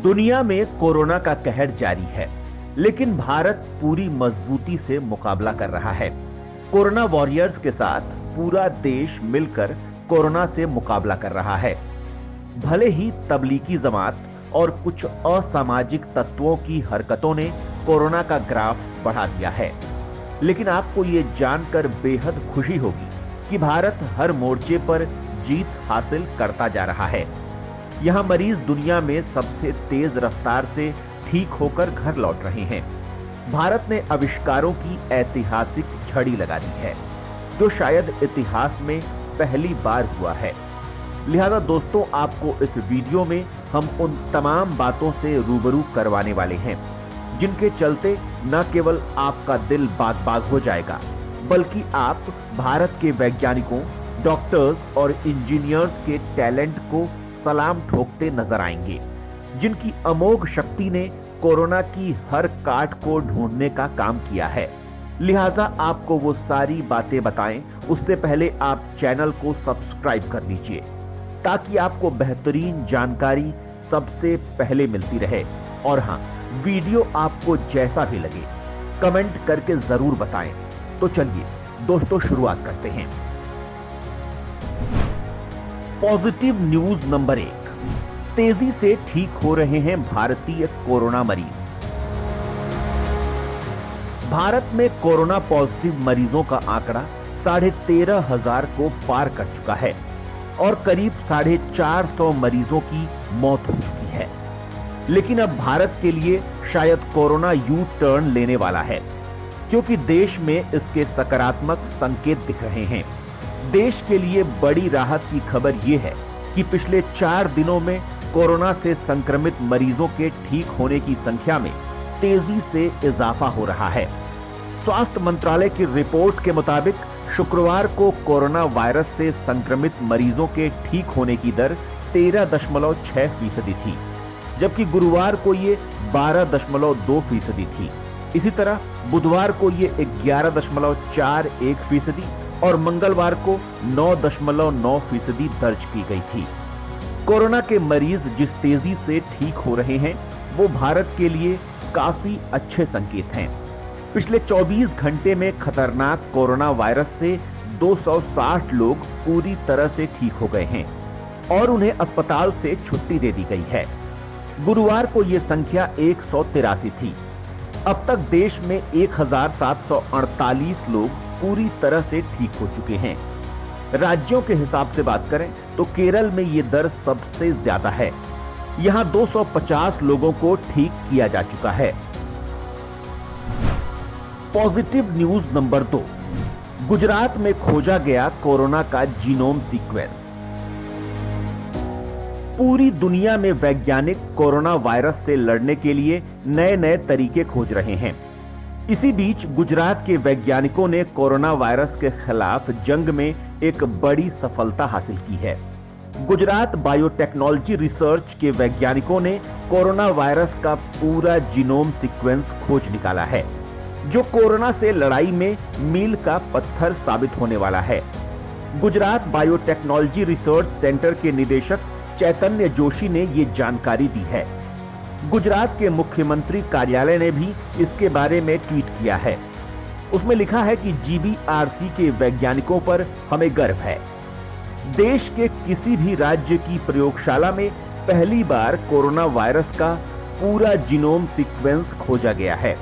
दुनिया में कोरोना का कहर जारी है, लेकिन भारत पूरी मजबूती से मुकाबला कर रहा है। कोरोना वॉरियर्स के साथ पूरा देश मिलकर कोरोना से मुकाबला कर रहा है। भले ही तबलीगी जमात और कुछ असामाजिक तत्वों की हरकतों ने कोरोना का ग्राफ बढ़ा दिया है, लेकिन आपको ये जानकर बेहद खुशी होगी कि भारत हर मोर्चे पर जीत हासिल करता जा रहा है। यहां मरीज दुनिया में सबसे तेज रफ्तार से ठीक होकर घर लौट रहे हैं। भारत ने आविष्कारों की ऐतिहासिक झड़ी लगा दी है, जो शायद इतिहास में पहली बार हुआ है। लिहाजा दोस्तों, आपको इस वीडियो में हम उन तमाम बातों से रूबरू करवाने वाले हैं, जिनके चलते न केवल आपका दिल बाग बाग हो जाएगा, बल्कि आप भारत के वैज्ञानिकों, डॉक्टर्स और इंजीनियर्स के टैलेंट को सलाम ठोकते नजर आएंगे, जिनकी अमोघ शक्ति ने कोरोना की हर काट को ढूंढने का काम किया है। लिहाजा आपको वो सारी बातें बताएं, उससे पहले आप चैनल को सब्सक्राइब कर लीजिए, ताकि आपको बेहतरीन जानकारी सबसे पहले मिलती रहे। और हाँ, वीडियो आपको जैसा भी लगे कमेंट करके जरूर बताएं। तो चलिए दोस्तों, शुरुआत करते हैं। पॉजिटिव न्यूज नंबर 1, तेजी से ठीक हो रहे हैं भारतीय कोरोना मरीज। भारत में कोरोना पॉजिटिव मरीजों का आंकड़ा 13,500 को पार कर चुका है और करीब 450 मरीजों की मौत हो चुकी है। लेकिन अब भारत के लिए शायद कोरोना यू टर्न लेने वाला है, क्योंकि देश में इसके सकारात्मक संकेत दिख रहे हैं। देश के लिए बड़ी राहत की खबर यह है कि पिछले 4 दिनों में कोरोना से संक्रमित मरीजों के ठीक होने की संख्या में तेजी से इजाफा हो रहा है। स्वास्थ्य मंत्रालय की रिपोर्ट के मुताबिक शुक्रवार को कोरोना वायरस से संक्रमित मरीजों के ठीक होने की दर 13.6% थी, जबकि गुरुवार को ये 12.2% थी। इसी तरह बुधवार को ये 11.41% और मंगलवार को 9.9% दर्ज की गई थी। कोरोना के मरीज जिस तेजी से ठीक हो रहे हैं, वो भारत के लिए काफी अच्छे संकेत हैं। पिछले 24 घंटे में खतरनाक कोरोना वायरस से 260 लोग पूरी तरह से ठीक हो गए हैं और उन्हें अस्पताल से छुट्टी दे दी गई है। गुरुवार को यह संख्या 183 थी। अब तक देश में 1748 लोग पूरी तरह से ठीक हो चुके हैं। राज्यों के हिसाब से बात करें तो केरल में यह दर सबसे ज्यादा है। यहां 250 लोगों को ठीक किया जा चुका है। पॉजिटिव न्यूज नंबर 2, गुजरात में खोजा गया कोरोना का जीनोम सीक्वेंस। पूरी दुनिया में वैज्ञानिक कोरोना वायरस से लड़ने के लिए नए नए तरीके खोज रहे हैं। इसी बीच गुजरात के वैज्ञानिकों ने कोरोना वायरस के खिलाफ जंग में एक बड़ी सफलता हासिल की है। गुजरात बायोटेक्नोलॉजी रिसर्च के वैज्ञानिकों ने कोरोना वायरस का पूरा जीनोम सीक्वेंस खोज निकाला है, जो कोरोना से लड़ाई में मील का पत्थर साबित होने वाला है। गुजरात बायोटेक्नोलॉजी रिसर्च सेंटर के निदेशक चैतन्य जोशी ने ये जानकारी दी है। गुजरात के मुख्यमंत्री कार्यालय ने भी इसके बारे में ट्वीट किया है। उसमें लिखा है कि GBRC के वैज्ञानिकों पर हमें गर्व है। देश के किसी भी राज्य की प्रयोगशाला में पहली बार कोरोना वायरस का पूरा जीनोम सीक्वेंस खोजा गया है।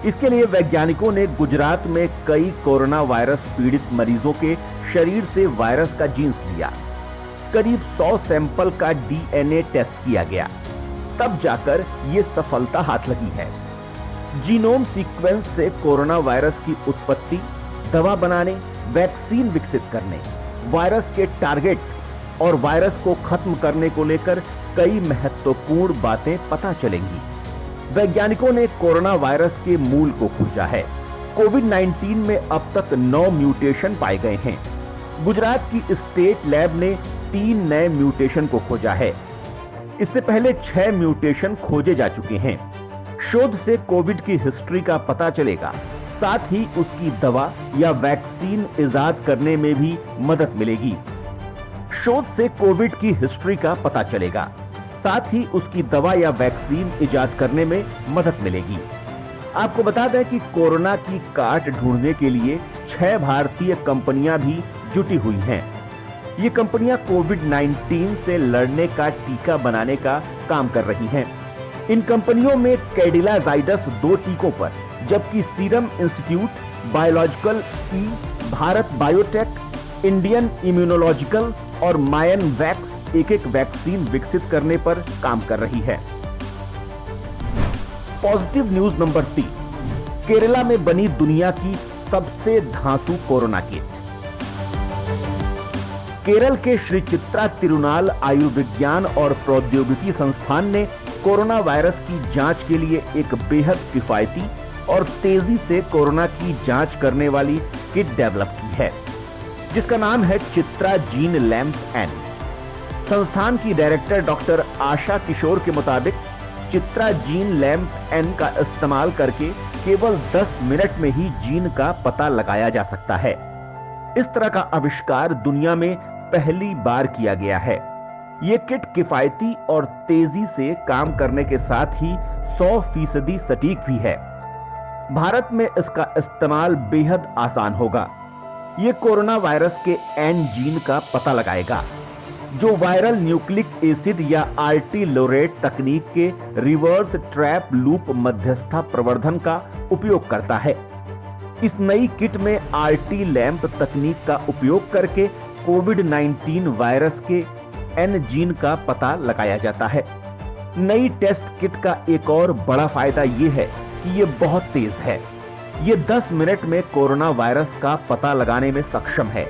इसके लिए वैज्ञानिकों ने गुजरात में कई कोरोना वायरस पीड़ित मरीजों के शरीर से वायरस का जीन्स लिया। करीब 100 सैंपल का DNA टेस्ट किया गया, तब जाकर यह सफलता हाथ लगी है। जीनोम सीक्वेंस से कोरोना वायरस की उत्पत्ति, दवा बनाने, वैक्सीन विकसित करने, वायरस के टारगेट और वायरस को खत्म करने को लेकर कई महत्वपूर्ण बातें पता चलेंगी। वैज्ञानिकों ने कोरोना वायरस के मूल को खोजा है। कोविड-19 में अब तक 9 म्यूटेशन पाए गए हैं। गुजरात की स्टेट लैब ने 3 नए म्यूटेशन को खोजा है। इससे पहले 6 म्यूटेशन खोजे जा चुके हैं। शोध से कोविड की हिस्ट्री का पता चलेगा, साथ ही उसकी दवा या वैक्सीन इजाद करने में भी मदद मिलेगी। शोध से कोविड की हिस्ट्री का पता चलेगा, साथ ही उसकी दवा या वैक्सीन इजाद करने में मदद मिलेगी। आपको बता दें कि कोरोना की काट ढूंढने के लिए 6 भारतीय कंपनियां भी जुटी हुई हैं। ये कंपनियां कोविड-19 से लड़ने का टीका बनाने का काम कर रही हैं। इन कंपनियों में कैडिला जाइडस 2 टीकों पर, जबकि सीरम इंस्टीट्यूट, बायोलॉजिकल ई, भारत बायोटेक, इंडियन इम्यूनोलॉजिकल और मायन वैक्स एक वैक्सीन विकसित करने पर काम कर रही है। पॉजिटिव न्यूज नंबर 3, केरला में बनी दुनिया की सबसे धांसू कोरोना किट। केरल के श्री चित्रा तिरुनाल आयुर्विज्ञान और प्रौद्योगिकी संस्थान ने कोरोना वायरस की जांच के लिए एक बेहद किफायती और तेजी से कोरोना की जांच करने वाली किट डेवलप की है, जिसका नाम है चित्रा जीन लैम्प एन। संस्थान की डायरेक्टर डॉक्टर आशा किशोर के मुताबिक चित्रा जीन लैम्प एन का इस्तेमाल करके केवल 10 मिनट में ही जीन का पता लगाया जा सकता है। इस तरह का आविष्कार दुनिया में पहली बार किया गया है। यह किट किफायती और तेजी से काम करने के साथ ही 100% सटीक भी है। भारत में इसका इस्तेमाल बेहद आसान होगा। यह कोरोना वायरस के एन जीन का पता लगाएगा, जो वायरल न्यूक्लिक एसिड या आरटी लोरेट तकनीक के रिवर्स ट्रैप लूप मध्यस्थता प्रवर्धन का उपयोग करता है। इस नई किट में आरटी लैम्प तकनीक का उपयोग करके कोविड-19 वायरस के एन जीन का पता लगाया जाता है। नई टेस्ट किट का एक और बड़ा फायदा यह है कि यह बहुत तेज है। यह 10 मिनट में कोरोना वायरस का पता लगाने में सक्षम है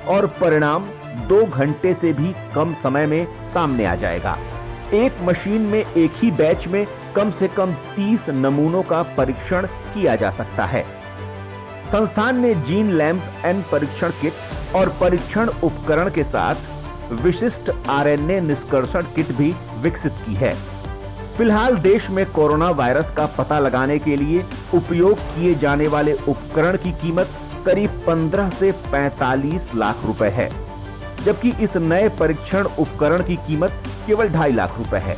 और परिणाम 2 घंटे से भी कम समय में सामने आ जाएगा। एक मशीन में एक ही बैच में कम से कम 30 नमूनों का परीक्षण किया जा सकता है। संस्थान ने जीन लैम्प एन परीक्षण किट और परीक्षण उपकरण के साथ विशिष्ट आरएनए निष्कर्षण किट भी विकसित की है। फिलहाल देश में कोरोना वायरस का पता लगाने के लिए उपयोग किए जाने वाले उपकरण की कीमत करीब 15 से 45 लाख रुपए है, जबकि इस नए परीक्षण उपकरण की कीमत केवल 2.5 लाख रुपए है।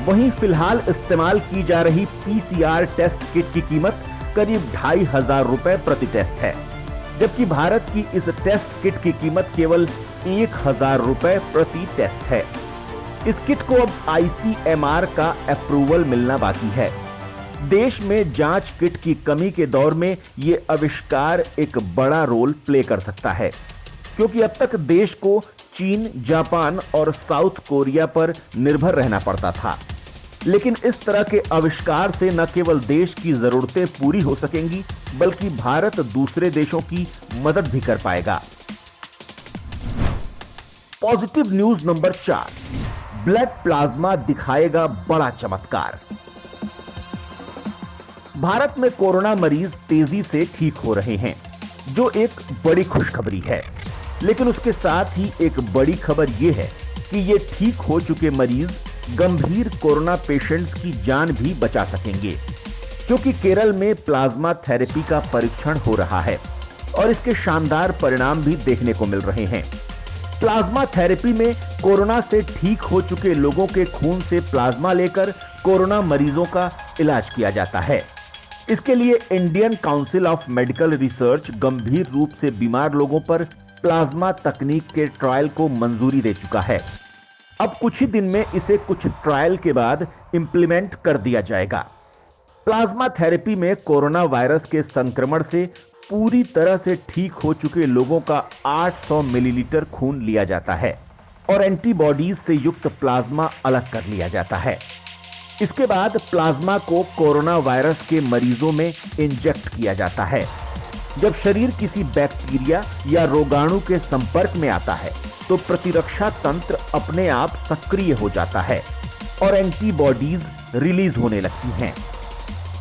वहीं फिलहाल इस्तेमाल की जा रही पीसीआर टेस्ट किट की कीमत करीब 2,500 रुपए प्रति टेस्ट है, जबकि भारत की इस टेस्ट किट की कीमत केवल 1,000 रुपए प्रति टेस्ट है। इस किट को अब आईसीएमआर का अप्रूवल मिलना बाकी है। देश में जांच किट की कमी के दौर में यह आविष्कार एक बड़ा रोल प्ले कर सकता है, क्योंकि अब तक देश को चीन, जापान और साउथ कोरिया पर निर्भर रहना पड़ता था। लेकिन इस तरह के आविष्कार से न केवल देश की जरूरतें पूरी हो सकेंगी, बल्कि भारत दूसरे देशों की मदद भी कर पाएगा। Positive news number 4, blood plasma दिखाएगा बड़ा चमत्कार। भारत में कोरोना मरीज तेजी से ठीक हो रहे हैं, जो एक बड़ी खुशखबरी है। लेकिन उसके साथ ही एक बड़ी खबर यह है कि ये ठीक हो चुके मरीज गंभीर कोरोना पेशेंट्स की जान भी बचा सकेंगे, क्योंकि केरल में प्लाज्मा थेरेपी का परीक्षण हो रहा है और इसके शानदार परिणाम भी देखने को मिल रहे हैं। प्लाज्मा थेरेपी में कोरोना से ठीक हो चुके लोगों के खून से प्लाज्मा लेकर कोरोना मरीजों का इलाज किया जाता है। इसके लिए Indian council of medical research गंभीर रूप से बीमार लोगों पर प्लाज्मा तकनीक के ट्रायल को मंजूरी दे चुका है। अब कुछ ही दिन में इसे कुछ ट्रायल के बाद इंप्लीमेंट कर दिया जाएगा। प्लाज्मा थेरेपी में कोरोना वायरस के संक्रमण से पूरी तरह से ठीक हो चुके लोगों का 800 मिलीलीटर खून लिया जाता है और एंटीबॉडीज से युक्त प्लाज्मा अलग कर लिया जाता है। इसके बाद प्लाज्मा को कोरोना वायरस के मरीजों में इंजेक्ट किया जाता है। जब शरीर किसी बैक्टीरिया या रोगाणु के संपर्क में आता है तो प्रतिरक्षा तंत्र अपने आप सक्रिय हो जाता है और एंटीबॉडीज रिलीज होने लगती हैं।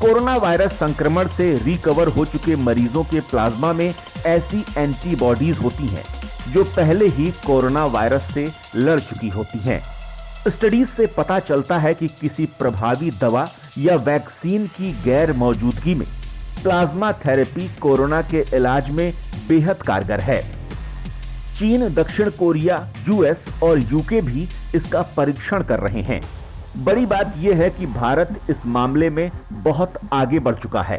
कोरोना वायरस संक्रमण से रिकवर हो चुके मरीजों के प्लाज्मा में ऐसी एंटीबॉडीज होती हैं जो पहले ही कोरोना वायरस से लड़ चुकी होती हैं। स्टडीज से पता चलता है कि किसी प्रभावी दवा या वैक्सीन की गैर मौजूदगी में प्लाज्मा थेरेपी कोरोना के इलाज में बेहद कारगर है। चीन, दक्षिण कोरिया, यूएस और यूके भी इसका परीक्षण कर रहे हैं। बड़ी बात यह है कि भारत इस मामले में बहुत आगे बढ़ चुका है।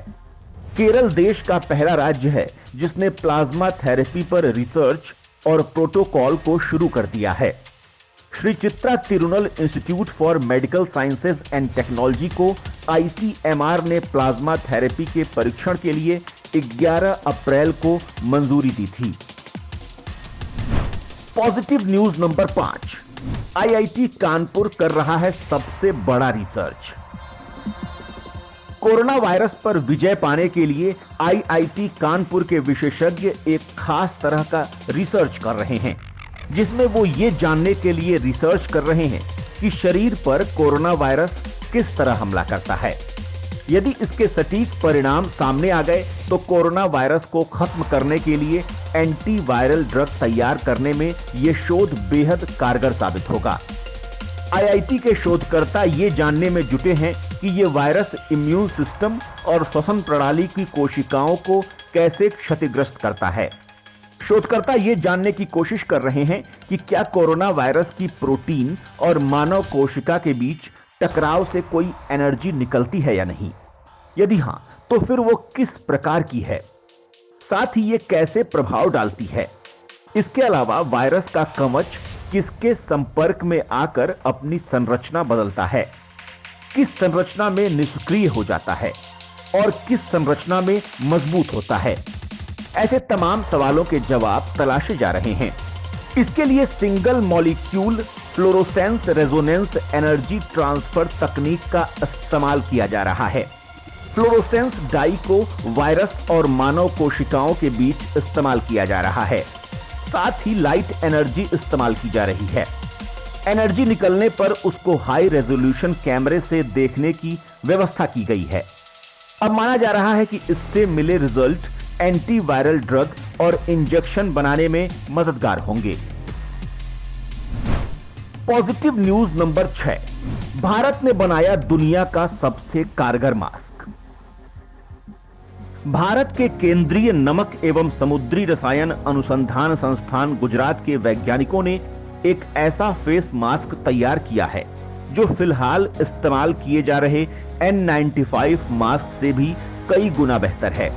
केरल देश का पहला राज्य है जिसने प्लाज्मा थेरेपी पर रिसर्च और प्रोटोकॉल को शुरू कर दिया है। Shri Chitra Tirunal institute for medical sciences and technology को आईसीएमआर ने प्लाज्मा थेरेपी के परीक्षण के लिए 11 अप्रैल को मंजूरी दी थी। Positive news number 5, IIT Kanpur कर रहा है सबसे बड़ा रिसर्च। कोरोना वायरस पर विजय पाने के लिए आईआईटी कानपुर के विशेषज्ञ एक खास तरह का रिसर्च कर रहे हैं, जिसमें वो ये जानने के लिए रिसर्च कर रहे हैं कि शरीर पर कोरोना वायरस किस तरह हमला करता है। यदि इसके सटीक परिणाम सामने आ गए तो कोरोना वायरस को खत्म करने के लिए एंटीवायरल ड्रग तैयार करने में यह शोध बेहद कारगर साबित होगा। आईआईटी के शोधकर्ता ये जानने में जुटे हैं कि ये वायरस इम्यून सिस्टम और श्वसन प्रणाली की कोशिकाओं को कैसे क्षतिग्रस्त करता है। शोधकर्ता ये जानने की कोशिश कर रहे हैं कि क्या कोरोना वायरस की प्रोटीन और मानव कोशिका के बीच टकराव से कोई एनर्जी निकलती है या नहीं। यदि हां, तो फिर वो किस प्रकार की है, साथ ही ये कैसे प्रभाव डालती है। इसके अलावा वायरस का कवच किसके संपर्क में आकर अपनी संरचना बदलता है, किस संरचना में निष्क्रिय हो जाता है और किस संरचना में मजबूत होता है। ऐसे तमाम सवालों के जवाब तलाशे जा रहे हैं। इसके लिए single molecule fluorescence resonance energy transfer तकनीक का इस्तेमाल किया जा रहा है। फ्लोरोसेंस डाई को वायरस और मानव कोशिकाओं के बीच इस्तेमाल किया जा रहा है। साथ ही लाइट एनर्जी इस्तेमाल की जा रही है। एनर्जी निकलने पर उसको हाई रेजोल्यूशन कैमरे से देखने की व्यवस्था की गई है। अब माना जा रहा है कि इससे मिले रिजल्ट एंटीवायरल ड्रग और इंजेक्शन बनाने में मददगार होंगे। पॉजिटिव न्यूज नंबर 6, भारत ने बनाया दुनिया का सबसे कारगर मास्क। भारत के केंद्रीय नमक एवं समुद्री रसायन अनुसंधान संस्थान गुजरात के वैज्ञानिकों ने एक ऐसा फेस मास्क तैयार किया है जो फिलहाल इस्तेमाल किए जा रहे N95 मास्क से भी कई गुना बेहतर है,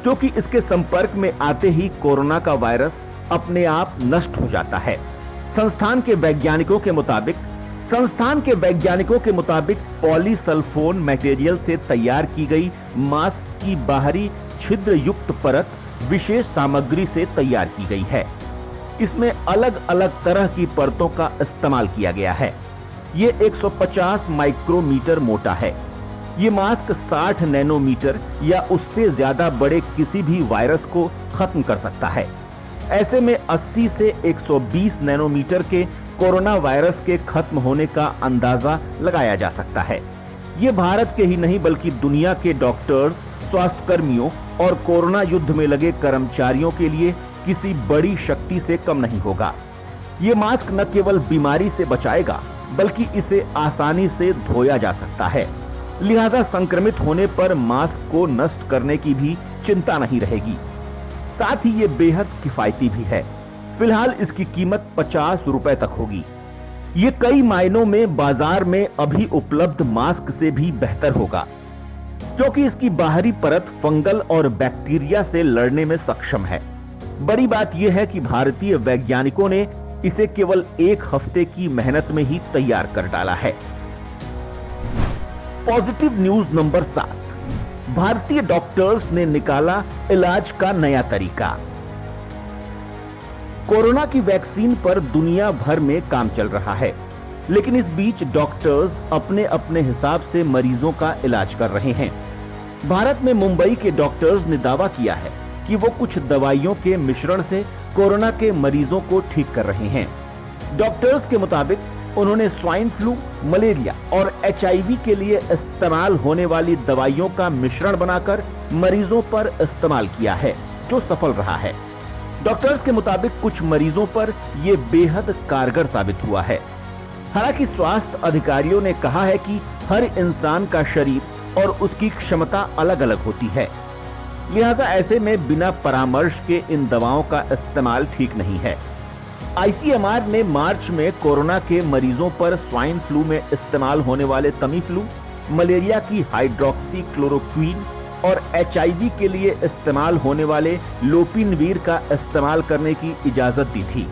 क्योंकि इसके संपर्क में आते ही कोरोना का वायरस अपने आप नष्ट हो जाता है। संस्थान के वैज्ञानिकों के मुताबिक पॉलीसल्फोन मटेरियल से तैयार की गई मास्क की बाहरी छिद्र युक्त परत विशेष सामग्री से तैयार की गई है। इसमें अलग अलग तरह की परतों का इस्तेमाल किया गया है। ये 150 माइक्रोमीटर मोटा है। ये मास्क 60 नैनोमीटर या उससे ज्यादा बड़े किसी भी वायरस को खत्म कर सकता है। ऐसे में 80 से 120 नैनोमीटर के कोरोना वायरस के खत्म होने का अंदाजा लगाया जा सकता है। ये भारत के ही नहीं बल्कि दुनिया के डॉक्टर्स, स्वास्थ्यकर्मियों और कोरोना युद्ध में लगे कर्मचारियों के लिए किसी बड़ी शक्ति से कम नहीं होगा। ये मास्क न केवल बीमारी से बचाएगा बल्कि इसे आसानी से धोया जा सकता है। लिहाजा संक्रमित होने पर मास्क को नष्ट करने की भी चिंता नहीं रहेगी। साथ ही ये बेहद किफायती भी है। फिलहाल इसकी कीमत 50 रुपए तक होगी। ये कई मायनों में बाजार में अभी उपलब्ध मास्क से भी बेहतर होगा, क्योंकि इसकी बाहरी परत फंगल और बैक्टीरिया से लड़ने में सक्षम है। बड़ी बात यह है कि भारतीय वैज्ञानिकों ने इसे केवल 1 हफ्ते की मेहनत में ही तैयार कर डाला है। पॉजिटिव न्यूज नंबर 7, भारतीय डॉक्टर्स ने निकाला इलाज का नया तरीका। कोरोना की वैक्सीन पर दुनिया भर में काम चल रहा है, लेकिन इस बीच डॉक्टर्स अपने अपने हिसाब से मरीजों का इलाज कर रहे हैं। भारत में मुंबई के डॉक्टर्स ने दावा किया है कि वो कुछ दवाइयों के मिश्रण से कोरोना के मरीजों को ठीक कर रहे हैं। डॉक्टर्स के मुताबिक उन्होंने स्वाइन फ्लू, मलेरिया और HIV के लिए इस्तेमाल होने वाली दवाइयों का मिश्रण बनाकर मरीजों पर इस्तेमाल किया है, जो सफल रहा है। डॉक्टर्स के मुताबिक कुछ मरीजों पर यह बेहद कारगर साबित हुआ है। हालांकि स्वास्थ्य अधिकारियों ने कहा है कि हर इंसान का शरीर और उसकी क्षमता अलग अलग होती है, लिहाजा ऐसे में बिना परामर्श के इन दवाओं का इस्तेमाल ठीक नहीं है। आईसीएमआर ने मार्च में कोरोना के मरीजों पर स्वाइन फ्लू में इस्तेमाल होने वाले तमीफ्लू, मलेरिया की हाइड्रोक्सी क्लोरोक्वीन और एचआईवी के लिए इस्तेमाल होने वाले लोपिनवीर का इस्तेमाल करने की इजाजत दी थी।